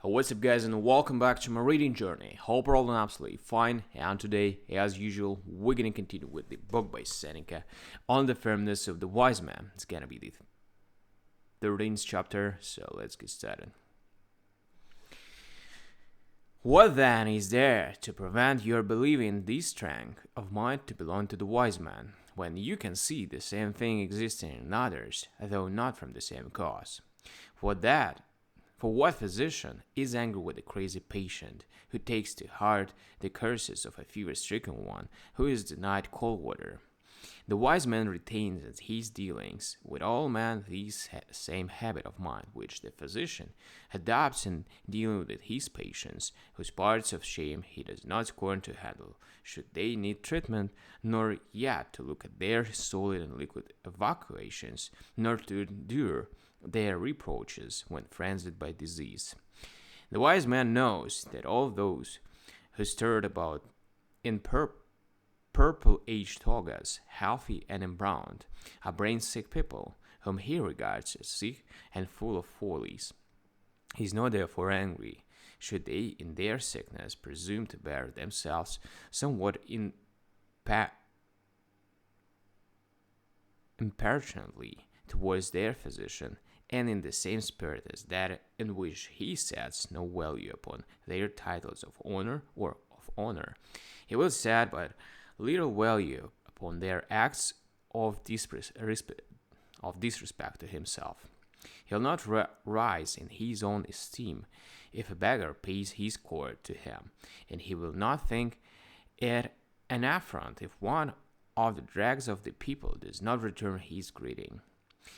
What's up, guys, and welcome back to my reading journey. Hope you're all doing absolutely fine. And today, as usual, we're gonna continue with the book by Seneca on the firmness of the wise man. It's gonna be the 13th chapter, so let's get started. What then is there to prevent your believing this strength of mind to belong to the wise man, when you can see the same thing existing in others, though not from the same cause? For what physician is angry with a crazy patient who takes to heart the curses of a fever-stricken one who is denied cold water? The wise man retains in his dealings with all men this same habit of mind which the physician adopts in dealing with his patients, whose parts of shame he does not scorn to handle, should they need treatment, nor yet to look at their solid and liquid evacuations, nor to endure their reproaches when frenzied by disease. The wise man knows that all those who stirred about in purple-aged togas, healthy and embrowned, are brain-sick people, whom he regards as sick and full of follies. He is not therefore angry, should they in their sickness presume to bear themselves somewhat impertinently towards their physician, and in the same spirit as that in which he sets no value upon their titles of honor or of honor, he will set but little value upon their acts of disrespect to himself. He will not rise in his own esteem if a beggar pays his court to him, and he will not think it an affront if one of the dregs of the people does not return his greeting.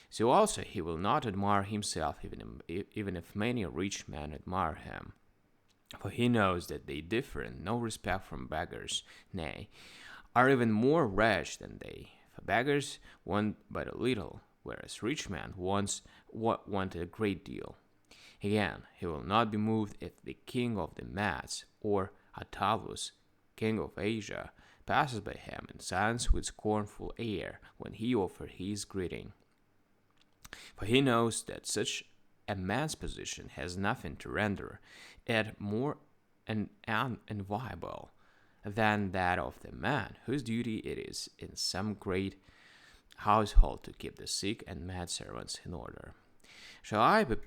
So also he will not admire himself even if many rich men admire him. For he knows that they differ in no respect from beggars, nay, are even more wretched than they. For beggars want but a little, whereas rich men want a great deal. Again, he will not be moved if the king of the Mads, or Attalus, king of Asia, passes by him in silence with scornful air when he offers his greeting. For he knows that such a man's position has nothing to render it more enviable than that of the man whose duty it is in some great household to keep the sick and mad servants in order. Shall I be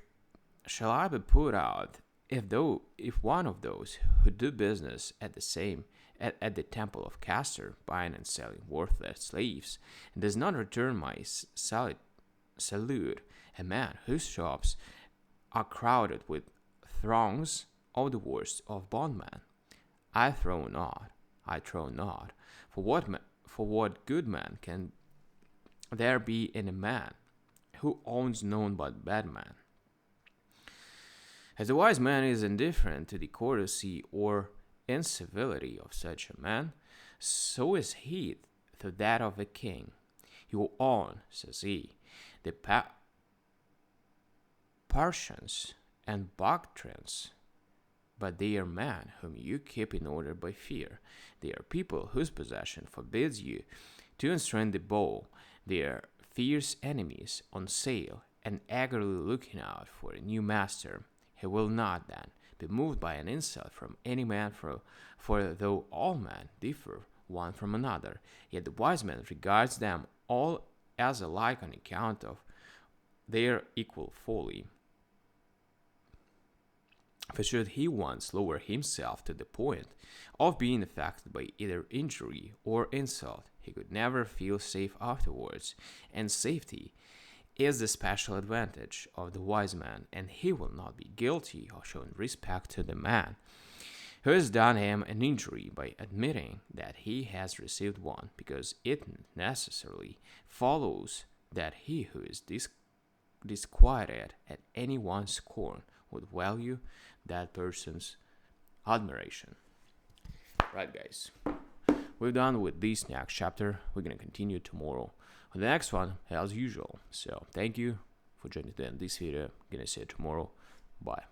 put out if one of those who do business at the temple of Castor, buying and selling worthless slaves, and does not return my salute, a man whose shops are crowded with throngs of the worst of bondmen? I trow not. For what good man can there be in a man who owns none but bad men? As the wise man is indifferent to the courtesy or incivility of such a man, so is he to that of a king. You own, says he, the Parthians and Bactrians, but they are men whom you keep in order by fear. They are people whose possession forbids you to unstrain the bow. They are fierce enemies on sale and eagerly looking out for a new master. He will not, then, be moved by an insult from any man, for though all men differ one from another, yet the wise man regards them all as alike on account of their equal folly. For should he once lower himself to the point of being affected by either injury or insult, he could never feel safe afterwards, and safety is the special advantage of the wise man, and he will not be guilty of showing respect to the man who has done him an injury by admitting that he has received one, because it necessarily follows that he who is disquieted at any one's scorn would value that person's admiration. Right, guys, we're done with this next chapter. We're gonna continue tomorrow on the next one as usual. So thank you for joining in this video. Gonna see you tomorrow. Bye.